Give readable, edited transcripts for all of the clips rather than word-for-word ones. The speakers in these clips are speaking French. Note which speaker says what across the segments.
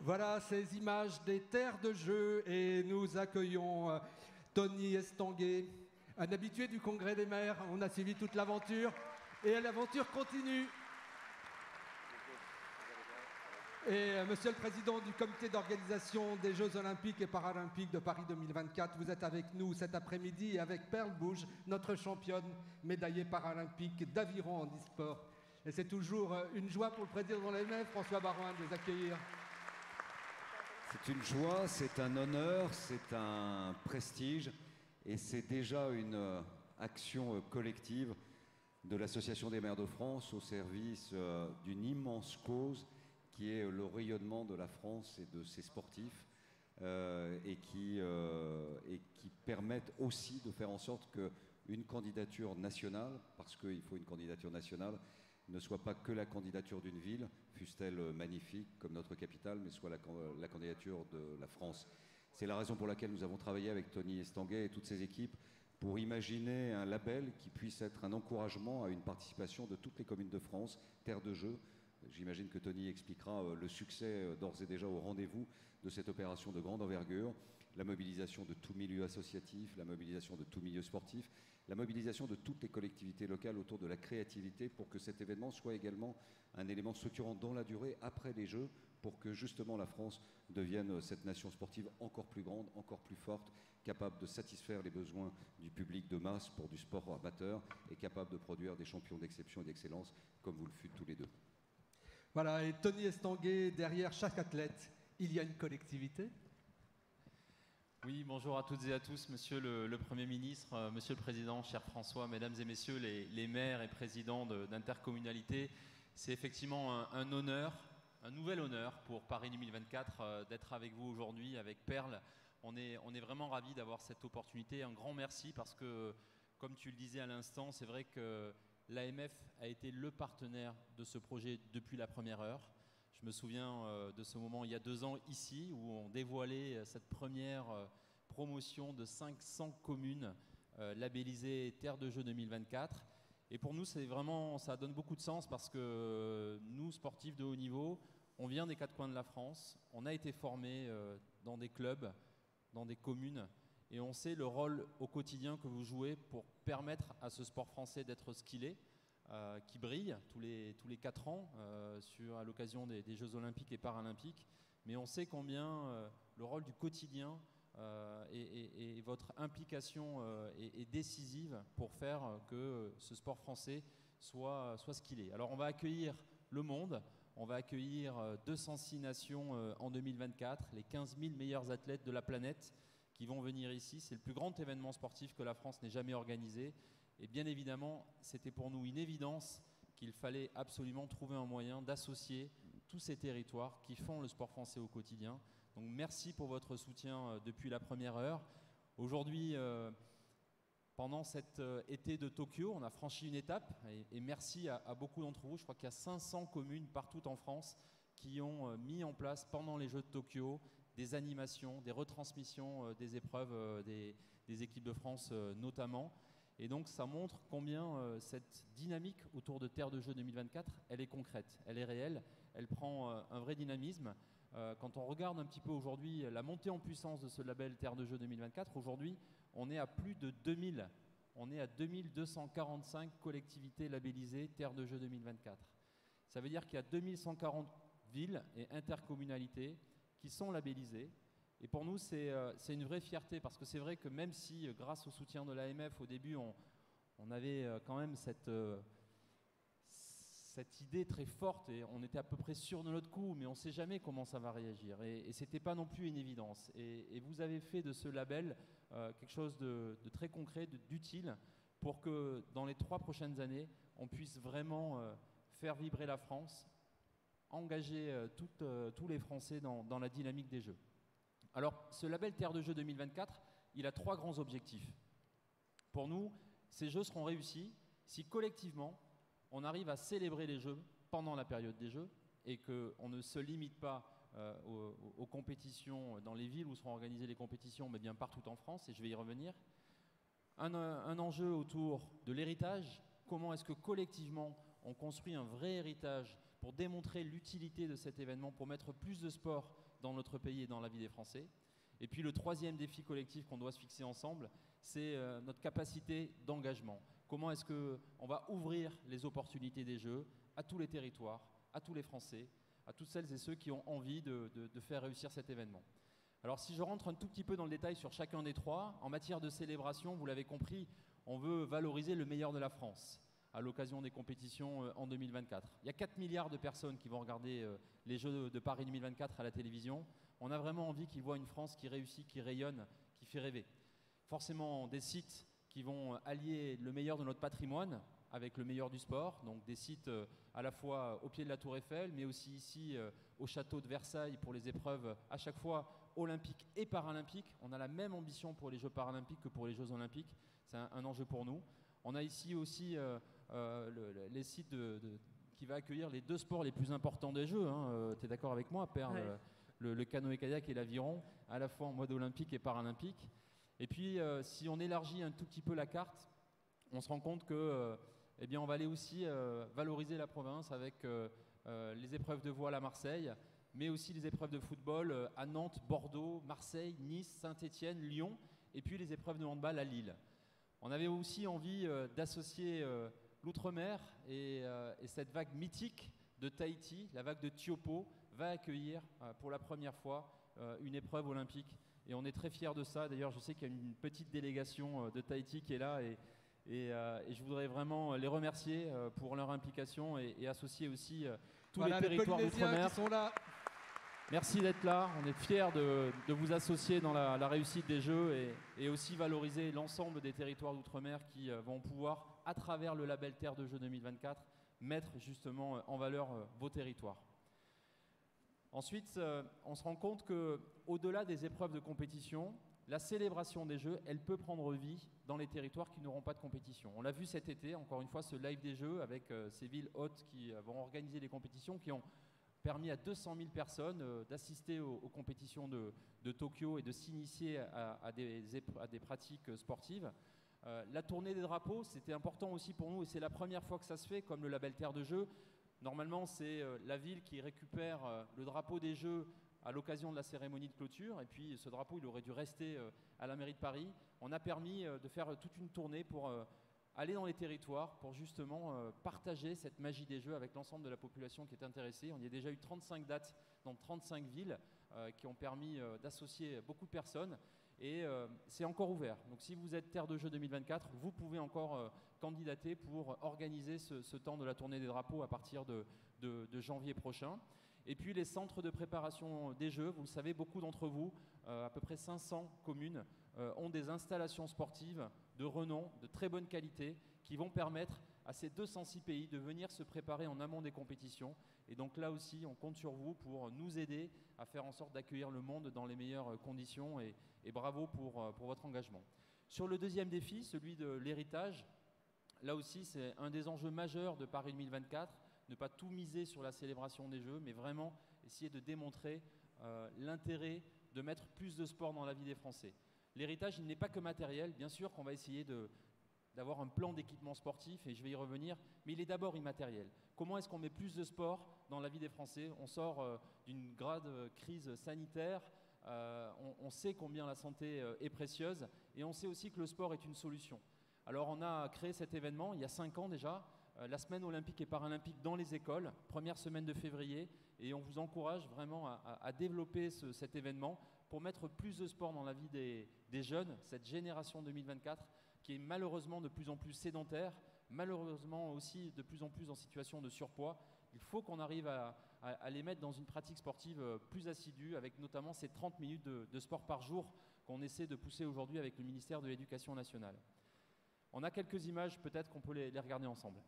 Speaker 1: Voilà ces images des terres de jeu et nous accueillons Tony Estanguet, un habitué du Congrès des maires. On a suivi toute l'aventure et l'aventure continue. Et Monsieur le Président du Comité d'organisation des Jeux Olympiques et Paralympiques de Paris 2024, vous êtes avec nous cet après-midi avec Perle Bouge, notre championne médaillée paralympique d'aviron en e-sport. Et c'est toujours une joie pour le Président de l'AMF, François Baroin, de les accueillir.
Speaker 2: C'est une joie, c'est un honneur, c'est un prestige et c'est déjà une action collective de l'Association des maires de France au service d'une immense cause qui est le rayonnement de la France et de ses sportifs et qui permettent aussi de faire en sorte qu'une candidature nationale, parce qu'il faut une candidature nationale, ne soit pas que la candidature d'une ville, fût-elle magnifique comme notre capitale, mais soit la candidature de la France. C'est la raison pour laquelle nous avons travaillé avec Tony Estanguet et toutes ses équipes pour imaginer un label qui puisse être un encouragement à une participation de toutes les communes de France, terre de jeu. J'imagine que Tony expliquera le succès d'ores et déjà au rendez-vous de cette opération de grande envergure, la mobilisation de tout milieu associatif, la mobilisation de tout milieu sportif, la mobilisation de toutes les collectivités locales autour de la créativité pour que cet événement soit également un élément structurant dans la durée après les Jeux pour que justement la France devienne cette nation sportive encore plus grande, encore plus forte, capable de satisfaire les besoins du public de masse pour du sport amateur et capable de produire des champions d'exception et d'excellence comme vous le fûtes tous les deux.
Speaker 1: Voilà, et Tony Estanguet, derrière chaque athlète, il y a une collectivité.
Speaker 3: Oui, bonjour à toutes et à tous, Monsieur le Premier ministre, Monsieur le Président, cher François, Mesdames et Messieurs les maires et présidents d'intercommunalités. C'est effectivement un honneur, un nouvel honneur pour Paris 2024 d'être avec vous aujourd'hui, avec Perle. On est vraiment ravis d'avoir cette opportunité. Un grand merci parce que, comme tu le disais à l'instant, c'est vrai que l'AMF a été le partenaire de ce projet depuis la première heure. Je me souviens de ce moment il y a 2 ans ici où on dévoilait cette première promotion de 500 communes labellisées Terre de Jeux 2024. Et pour nous, c'est vraiment, ça donne beaucoup de sens parce que nous, sportifs de haut niveau, on vient des 4 coins de la France, on a été formés dans des clubs, dans des communes, et on sait le rôle au quotidien que vous jouez pour permettre à ce sport français d'être ce qu'il est, qui brille tous les 4 ans à l'occasion des Jeux Olympiques et Paralympiques. Mais on sait combien le rôle du quotidien et votre implication est décisive pour faire que ce sport français soit ce qu'il est. Alors on va accueillir le monde, on va accueillir 206 nations en 2024, les 15 000 meilleurs athlètes de la planète qui vont venir ici. C'est le plus grand événement sportif que la France n'ait jamais organisé. Et bien évidemment, c'était pour nous une évidence qu'il fallait absolument trouver un moyen d'associer tous ces territoires qui font le sport français au quotidien. Donc merci pour votre soutien depuis la première heure. Aujourd'hui, pendant cet été de Tokyo, on a franchi une étape et merci à beaucoup d'entre vous. Je crois qu'il y a 500 communes partout en France qui ont mis en place pendant les Jeux de Tokyo des animations, des retransmissions des épreuves des équipes de France notamment. Et donc ça montre combien cette dynamique autour de Terre de Jeux 2024, elle est concrète, elle est réelle, elle prend un vrai dynamisme. Quand on regarde un petit peu aujourd'hui la montée en puissance de ce label Terre de Jeux 2024, aujourd'hui on est à plus de 2000, on est à 2245 collectivités labellisées Terre de Jeux 2024. Ça veut dire qu'il y a 2140 villes et intercommunalités qui sont labellisées. Et pour nous, c'est une vraie fierté parce que c'est vrai que même si, grâce au soutien de l'AMF, au début, on avait quand même cette idée très forte et on était à peu près sûr de notre coup, mais on ne sait jamais comment ça va réagir. Et ce n'était pas non plus une évidence. Et vous avez fait de ce label quelque chose de très concret, d'utile, pour que dans les 3 prochaines années, on puisse vraiment faire vibrer la France, engager tous les Français dans la dynamique des Jeux. Alors, ce label Terre de Jeux 2024, il a 3 grands objectifs. Pour nous, ces Jeux seront réussis si collectivement, on arrive à célébrer les Jeux pendant la période des Jeux et qu'on ne se limite pas aux compétitions dans les villes où seront organisées les compétitions, mais bien partout en France, et je vais y revenir. Un enjeu autour de l'héritage, comment est-ce que collectivement on construit un vrai héritage pour démontrer l'utilité de cet événement, pour mettre plus de sport dans notre pays et dans la vie des Français. Et puis le troisième défi collectif qu'on doit se fixer ensemble, c'est notre capacité d'engagement. Comment est-ce qu'on va ouvrir les opportunités des Jeux à tous les territoires, à tous les Français, à toutes celles et ceux qui ont envie de faire réussir cet événement. Alors si je rentre un tout petit peu dans le détail sur chacun des trois, en matière de célébration, vous l'avez compris, on veut valoriser le meilleur de la France à l'occasion des compétitions en 2024. Il y a 4 milliards de personnes qui vont regarder les Jeux de Paris 2024 à la télévision. On a vraiment envie qu'ils voient une France qui réussit, qui rayonne, qui fait rêver. Forcément des sites qui vont allier le meilleur de notre patrimoine avec le meilleur du sport, donc des sites à la fois au pied de la Tour Eiffel, mais aussi ici au château de Versailles pour les épreuves à chaque fois olympiques et paralympiques. On a la même ambition pour les Jeux paralympiques que pour les Jeux olympiques, c'est un enjeu pour nous. On a ici aussi les sites qui va accueillir les 2 sports les plus importants des Jeux, hein. Tu es d'accord avec moi, Père? Ouais. Le canoë-kayak et l'aviron, à la fois en mode olympique et paralympique. Et puis, si on élargit un tout petit peu la carte, on se rend compte que, eh bien, on va aller aussi valoriser la province avec les épreuves de voile à Marseille, mais aussi les épreuves de football à Nantes, Bordeaux, Marseille, Nice, Saint-Étienne, Lyon, et puis les épreuves de handball à Lille. On avait aussi envie d'associer l'outre-mer et cette vague mythique de Tahiti, la vague de Tiopo, va accueillir pour la première fois une épreuve olympique. Et on est très fiers de ça. D'ailleurs, je sais qu'il y a une petite délégation de Tahiti qui est là et je voudrais vraiment les remercier pour leur implication et associer aussi tous les territoires d'outre-mer.
Speaker 1: Qui sont là.
Speaker 3: Merci d'être là. On est fiers de vous associer dans la réussite des Jeux et aussi valoriser l'ensemble des territoires d'outre-mer qui vont pouvoir, à travers le label Terre de Jeux 2024, mettre justement en valeur vos territoires. Ensuite, on se rend compte qu'au-delà des épreuves de compétition, la célébration des Jeux, elle peut prendre vie dans les territoires qui n'auront pas de compétition. On l'a vu cet été, encore une fois, ce live des Jeux avec ces villes hôtes qui vont organiser les compétitions, qui ont permis à 200 000 personnes d'assister aux compétitions de Tokyo et de s'initier à des pratiques sportives. La tournée des drapeaux, c'était important aussi pour nous et c'est la première fois que ça se fait, comme le label Terre de Jeux. Normalement, c'est la ville qui récupère le drapeau des Jeux à l'occasion de la cérémonie de clôture. Et puis, ce drapeau, il aurait dû rester à la mairie de Paris. On a permis de faire toute une tournée pour aller dans les territoires, pour justement partager cette magie des Jeux avec l'ensemble de la population qui est intéressée. On y a déjà eu 35 dates dans 35 villes qui ont permis d'associer beaucoup de personnes. Et c'est encore ouvert. Donc si vous êtes Terre de Jeux 2024, vous pouvez encore candidater pour organiser ce temps de la tournée des drapeaux à partir de janvier prochain. Et puis les centres de préparation des Jeux, vous le savez, beaucoup d'entre vous, à peu près 500 communes, ont des installations sportives de renom, de très bonne qualité, qui vont permettre à ces 206 pays de venir se préparer en amont des compétitions. Et donc là aussi, on compte sur vous pour nous aider à faire en sorte d'accueillir le monde dans les meilleures conditions et bravo pour votre engagement. Sur le deuxième défi, celui de l'héritage, là aussi c'est un des enjeux majeurs de Paris 2024, ne pas tout miser sur la célébration des Jeux, mais vraiment essayer de démontrer l'intérêt de mettre plus de sport dans la vie des Français. L'héritage, il n'est pas que matériel, bien sûr qu'on va essayer d'avoir un plan d'équipement sportif, et je vais y revenir, mais il est d'abord immatériel. Comment est-ce qu'on met plus de sport dans la vie des Français? On sort d'une grave crise sanitaire, on sait combien la santé est précieuse, et on sait aussi que le sport est une solution. Alors on a créé cet événement il y a 5 ans déjà, la semaine olympique et paralympique dans les écoles, première semaine de février, et on vous encourage vraiment à développer cet événement pour mettre plus de sport dans la vie des jeunes, cette génération 2024 qui est malheureusement de plus en plus sédentaire, malheureusement aussi de plus en plus en situation de surpoids. Il faut qu'on arrive à les mettre dans une pratique sportive plus assidue, avec notamment ces 30 minutes de sport par jour qu'on essaie de pousser aujourd'hui avec le ministère de l'Éducation nationale. On a quelques images, peut-être qu'on peut les regarder ensemble.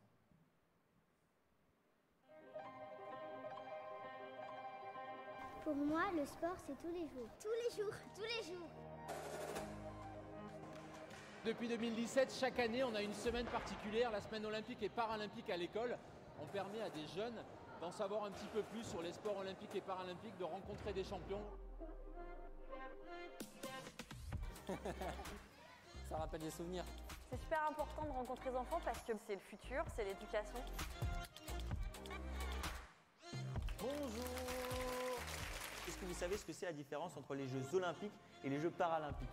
Speaker 4: Pour moi, le sport, c'est tous les jours. Tous les jours, tous les jours.
Speaker 3: Depuis 2017, chaque année, on a une semaine particulière, la semaine olympique et paralympique à l'école. On permet à des jeunes d'en savoir un petit peu plus sur les sports olympiques et paralympiques, de rencontrer des champions.
Speaker 5: Ça rappelle des souvenirs.
Speaker 6: C'est super important de rencontrer les enfants parce que c'est le futur, c'est l'éducation.
Speaker 5: savez ce que c'est la différence entre les Jeux olympiques et les Jeux paralympiques?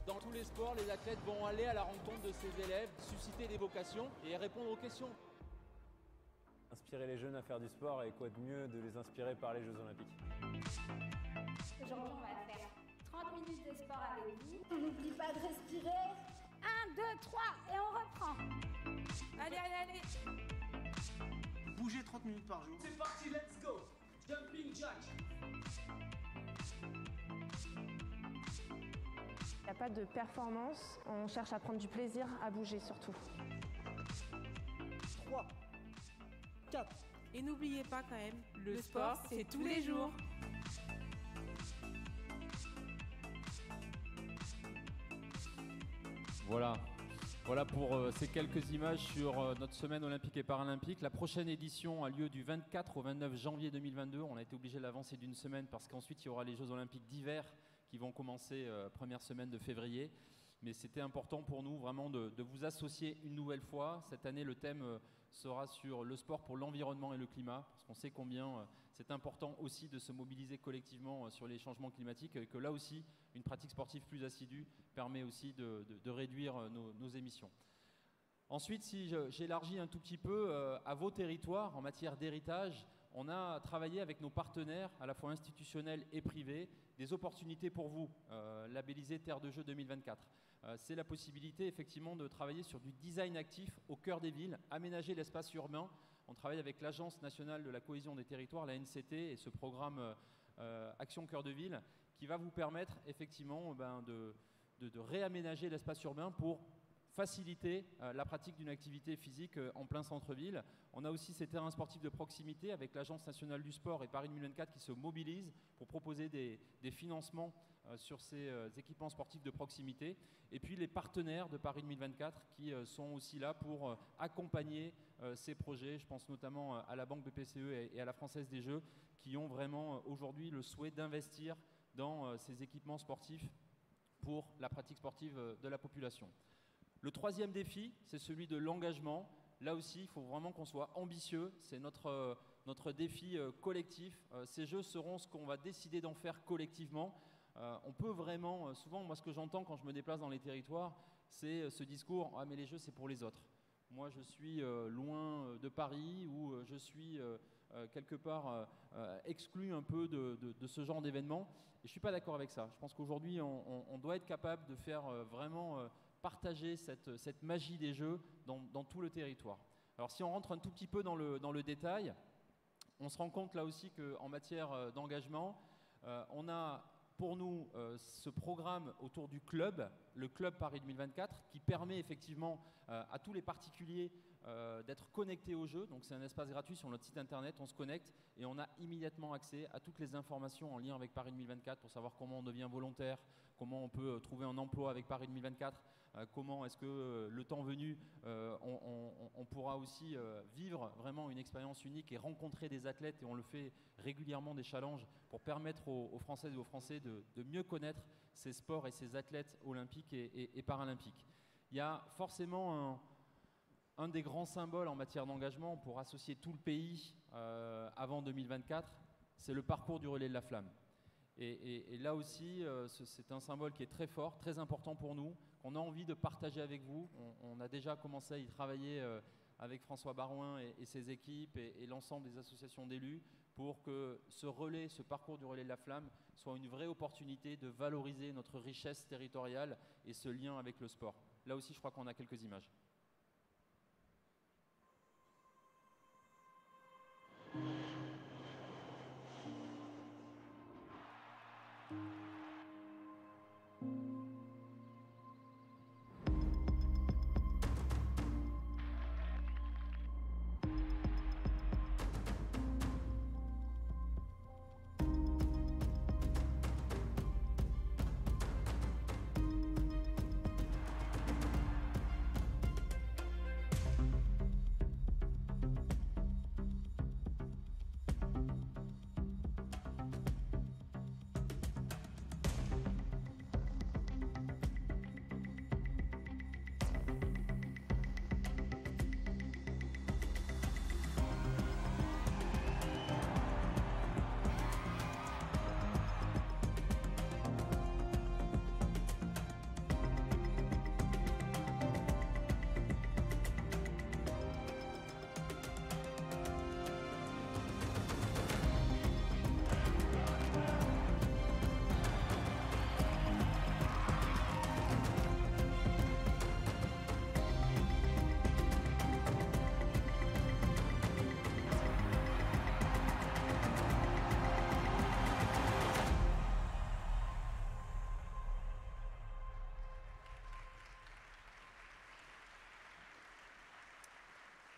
Speaker 3: Dans tous les sports, les athlètes vont aller à la rencontre de ces élèves, susciter des vocations et répondre aux questions.
Speaker 6: Inspirer les jeunes à faire du sport, et quoi de mieux de les inspirer par les Jeux olympiques.
Speaker 7: Aujourd'hui, on va faire 30 minutes de sport avec vous. On n'oublie pas de respirer. 1, 2, 3 et on reprend. Allez, allez, allez.
Speaker 8: Bougez 30 minutes par jour.
Speaker 9: C'est parti, let's go. Jumping jack.
Speaker 10: Il n'y a pas de performance, on cherche à prendre du plaisir à bouger surtout.
Speaker 8: 3, 4.
Speaker 11: Et n'oubliez pas quand même, le sport, c'est tous les jours.
Speaker 3: Voilà pour ces quelques images sur notre semaine olympique et paralympique. La prochaine édition a lieu du 24 au 29 janvier 2022. On a été obligé de l'avancer d'une semaine parce qu'ensuite il y aura les Jeux olympiques d'hiver qui vont commencer première semaine de février. Mais c'était important pour nous vraiment de vous associer une nouvelle fois. Cette année, le thème sera sur le sport pour l'environnement et le climat, parce qu'on sait combien c'est important aussi de se mobiliser collectivement sur les changements climatiques, et que là aussi, une pratique sportive plus assidue permet aussi de réduire nos émissions. Ensuite, si j'élargis un tout petit peu à vos territoires en matière d'héritage, on a travaillé avec nos partenaires, à la fois institutionnels et privés, des opportunités pour vous, labellisé Terre de Jeux 2024. C'est la possibilité effectivement de travailler sur du design actif au cœur des villes, aménager l'espace urbain. On travaille avec l'Agence nationale de la cohésion des territoires, la NCT, et ce programme Action Cœur de Ville, qui va vous permettre effectivement de réaménager l'espace urbain pour faciliter la pratique d'une activité physique en plein centre-ville. On a aussi ces terrains sportifs de proximité avec l'Agence nationale du sport et Paris 2024 qui se mobilisent pour proposer des financements sur ces équipements sportifs de proximité. Et puis les partenaires de Paris 2024 qui sont aussi là pour accompagner ces projets. Je pense notamment à la Banque BPCE et à la Française des Jeux qui ont vraiment aujourd'hui le souhait d'investir dans ces équipements sportifs pour la pratique sportive de la population. Le troisième défi, c'est celui de l'engagement. Là aussi, il faut vraiment qu'on soit ambitieux. C'est notre défi collectif. Ces jeux seront ce qu'on va décider d'en faire collectivement. On peut vraiment, souvent, moi, ce que j'entends quand je me déplace dans les territoires, c'est ce discours « Ah, mais les jeux, c'est pour les autres. Moi, je suis loin de Paris ou je suis quelque part exclu un peu de ce genre d'événement. » Et je ne suis pas d'accord avec ça. Je pense qu'aujourd'hui, on doit être capable de faire vraiment partager cette magie des jeux dans tout le territoire. Alors si on rentre un tout petit peu dans le détail, on se rend compte là aussi qu'en matière d'engagement, on a pour nous ce programme autour du club, le Club Paris 2024, qui permet effectivement à tous les particuliers d'être connectés aux jeux. Donc c'est un espace gratuit sur notre site internet, on se connecte et on a immédiatement accès à toutes les informations en lien avec Paris 2024 pour savoir comment on devient volontaire, comment on peut trouver un emploi avec Paris 2024, comment est-ce que le temps venu, on pourra aussi vivre vraiment une expérience unique et rencontrer des athlètes, et on le fait régulièrement, des challenges pour permettre aux Françaises et aux Français de mieux connaître ces sports et ces athlètes olympiques et paralympiques. Il y a forcément un des grands symboles en matière d'engagement pour associer tout le pays avant 2024, c'est le parcours du relais de la flamme. Et là aussi, c'est un symbole qui est très fort, très important pour nous, qu'on a envie de partager avec vous. On a déjà commencé à y travailler avec François Barouin et ses équipes et l'ensemble des associations d'élus pour que ce relais, ce parcours du relais de la flamme soit une vraie opportunité de valoriser notre richesse territoriale et ce lien avec le sport. Là aussi, je crois qu'on a quelques images.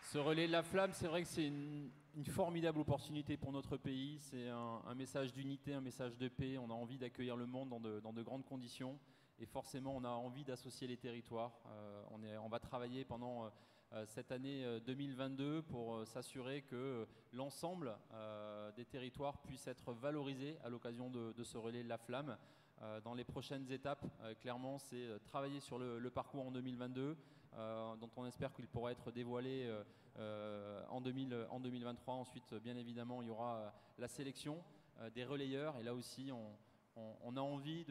Speaker 3: Ce relais de la flamme, c'est vrai que c'est une formidable opportunité pour notre pays. C'est un message d'unité, un message de paix. On a envie d'accueillir le monde dans de grandes conditions. Et forcément, on a envie d'associer les territoires. On va travailler pendant cette année 2022 pour s'assurer que l'ensemble des territoires puissent être valorisés à l'occasion de ce relais de la flamme. Dans les prochaines étapes, clairement, c'est travailler sur le parcours en 2022, dont on espère qu'il pourra être dévoilé en 2023. Ensuite, bien évidemment, il y aura la sélection des relayeurs. Et là aussi, on a envie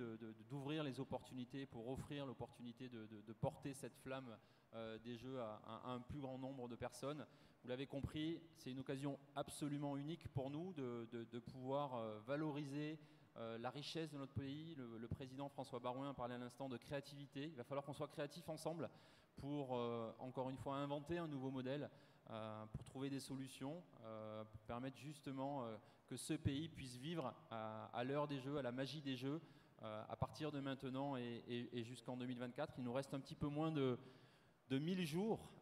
Speaker 3: d'ouvrir les opportunités pour offrir l'opportunité de porter cette flamme des Jeux à un plus grand nombre de personnes. Vous l'avez compris, c'est une occasion absolument unique pour nous de pouvoir valoriser la richesse de notre pays. Le président François Baroin parlait à l'instant de créativité. Il va falloir qu'on soit créatifs ensemble pour, encore une fois, inventer un nouveau modèle, pour trouver des solutions, pour permettre justement que ce pays puisse vivre à l'heure des Jeux, à la magie des Jeux, à partir de maintenant et jusqu'en 2024. Il nous reste un petit peu moins de 1000 jours,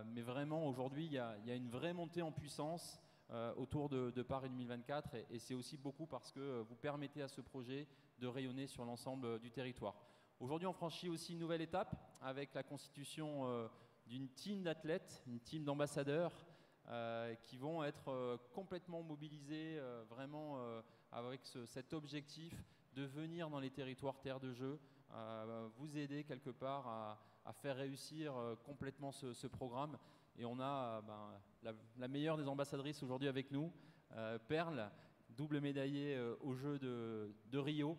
Speaker 3: mais vraiment aujourd'hui, il y a une vraie montée en puissance autour de Paris 2024 et c'est aussi beaucoup parce que vous permettez à ce projet de rayonner sur l'ensemble du territoire. Aujourd'hui, on franchit aussi une nouvelle étape avec la constitution d'une team d'athlètes, une team d'ambassadeurs qui vont être complètement mobilisés vraiment avec cet objectif de venir dans les territoires terre de jeu, vous aider quelque part à faire réussir complètement ce programme. Et on a la meilleure des ambassadrices aujourd'hui avec nous, Perle, double médaillée aux Jeux de Rio.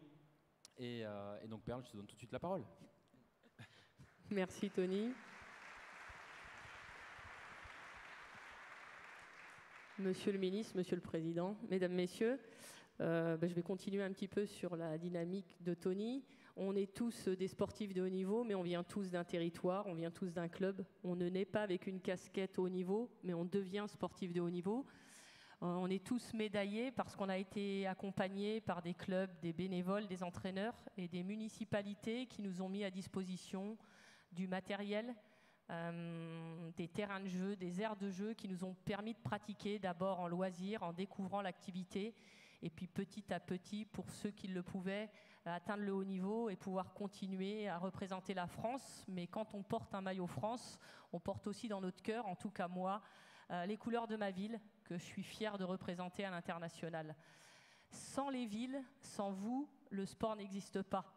Speaker 3: Et donc Perle, je te donne tout de suite la parole.
Speaker 12: Merci Tony. Monsieur le ministre, Monsieur le Président, Mesdames, Messieurs, je vais continuer un petit peu sur la dynamique de Tony. On est tous des sportifs de haut niveau, mais on vient tous d'un territoire, on vient tous d'un club. On ne naît pas avec une casquette haut niveau, mais on devient sportif de haut niveau. On est tous médaillés parce qu'on a été accompagnés par des clubs, des bénévoles, des entraîneurs et des municipalités qui nous ont mis à disposition du matériel, des terrains de jeu, des aires de jeu qui nous ont permis de pratiquer d'abord en loisir, en découvrant l'activité, et puis petit à petit, pour ceux qui le pouvaient, atteindre le haut niveau et pouvoir continuer à représenter la France. Mais quand on porte un maillot France, on porte aussi dans notre cœur, en tout cas moi, les couleurs de ma ville, que je suis fière de représenter à l'international. Sans les villes, sans vous, le sport n'existe pas.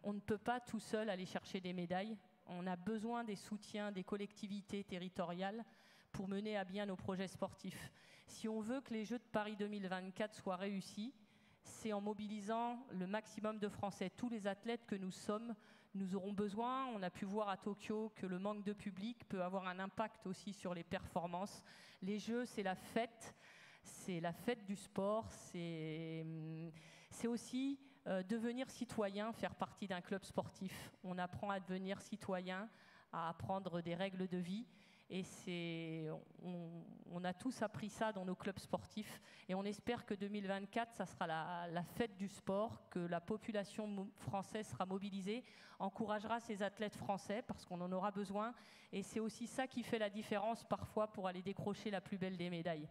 Speaker 12: On ne peut pas tout seul aller chercher des médailles. On a besoin des soutiens des collectivités territoriales pour mener à bien nos projets sportifs. Si on veut que les Jeux de Paris 2024 soient réussis, c'est en mobilisant le maximum de Français. Tous les athlètes que nous sommes, nous aurons besoin. On a pu voir à Tokyo que le manque de public peut avoir un impact aussi sur les performances. Les Jeux, c'est la fête du sport, c'est aussi devenir citoyen, faire partie d'un club sportif. On apprend à devenir citoyen, à apprendre des règles de vie. Et on a tous appris ça dans nos clubs sportifs. Et on espère que 2024, ça sera la fête du sport, que la population française sera mobilisée, encouragera ces athlètes français parce qu'on en aura besoin. Et c'est aussi ça qui fait la différence parfois pour aller décrocher la plus belle des médailles.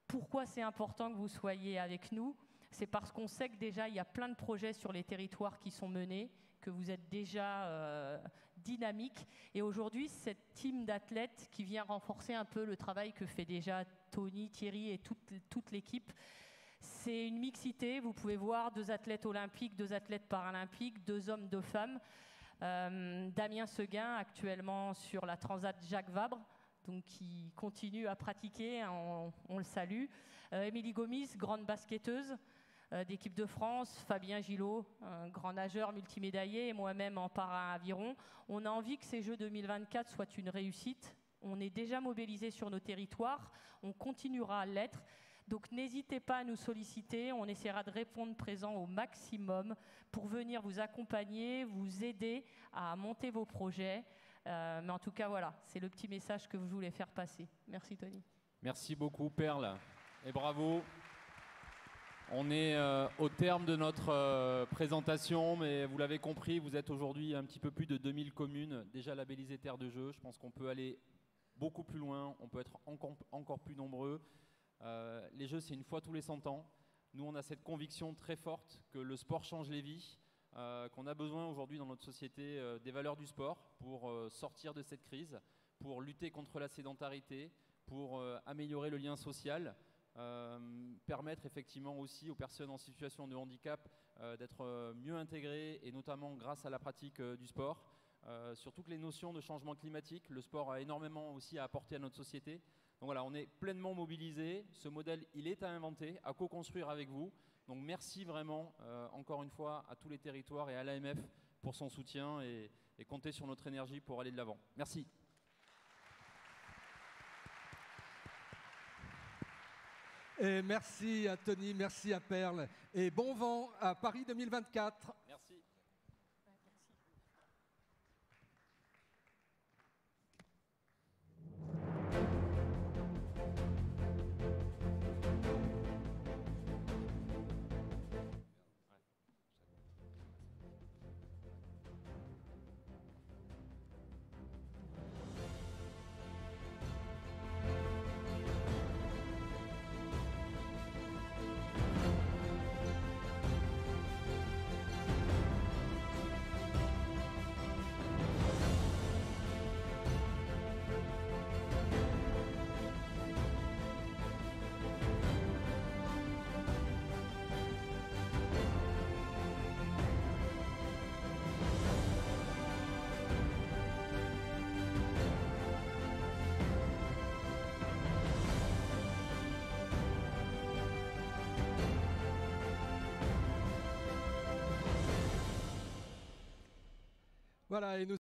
Speaker 12: Pourquoi c'est important que vous soyez avec nous ? C'est parce qu'on sait que déjà, il y a plein de projets sur les territoires qui sont menés, que vous êtes déjà dynamique. Et aujourd'hui, cette team d'athlètes qui vient renforcer un peu le travail que fait déjà Tony, Thierry et toute l'équipe, c'est une mixité. Vous pouvez voir 2 athlètes olympiques, 2 athlètes paralympiques, 2 hommes, 2 femmes. Damien Seguin, actuellement sur la Transat Jacques Vabre, donc qui continue à pratiquer, on le salue. Émilie Gomis, grande basketteuse d'équipe de France, Fabien Gillot, un grand nageur multimédaillé, et moi-même en para-aviron. On a envie que ces Jeux 2024 soient une réussite. On est déjà mobilisés sur nos territoires, on continuera à l'être. Donc n'hésitez pas à nous solliciter, on essaiera de répondre présent au maximum pour venir vous accompagner, vous aider à monter vos projets. Mais en tout cas, voilà, c'est le petit message que je voulais faire passer. Merci Tony.
Speaker 3: Merci beaucoup Perle et bravo. On est au terme de notre présentation, mais vous l'avez compris, vous êtes aujourd'hui un petit peu plus de 2000 communes déjà labellisées terre de jeu. Je pense qu'on peut aller beaucoup plus loin, on peut être encore plus nombreux. Les Jeux, c'est une fois tous les 100 ans. Nous, on a cette conviction très forte que le sport change les vies, qu'on a besoin aujourd'hui dans notre société des valeurs du sport pour sortir de cette crise, pour lutter contre la sédentarité, pour améliorer le lien social, permettre effectivement aussi aux personnes en situation de handicap d'être mieux intégrées, et notamment grâce à la pratique du sport. Sur toutes les notions de changement climatique, le sport a énormément aussi à apporter à notre société. Donc voilà, on est pleinement mobilisés. Ce modèle, il est à inventer, à co-construire avec vous. Donc merci vraiment, encore une fois, à tous les territoires et à l'AMF pour son soutien, et comptez sur notre énergie pour aller de l'avant. Merci.
Speaker 1: Et merci à Tony, merci à Perle. Et bon vent à Paris 2024.
Speaker 3: Merci.
Speaker 1: Voilà, et nous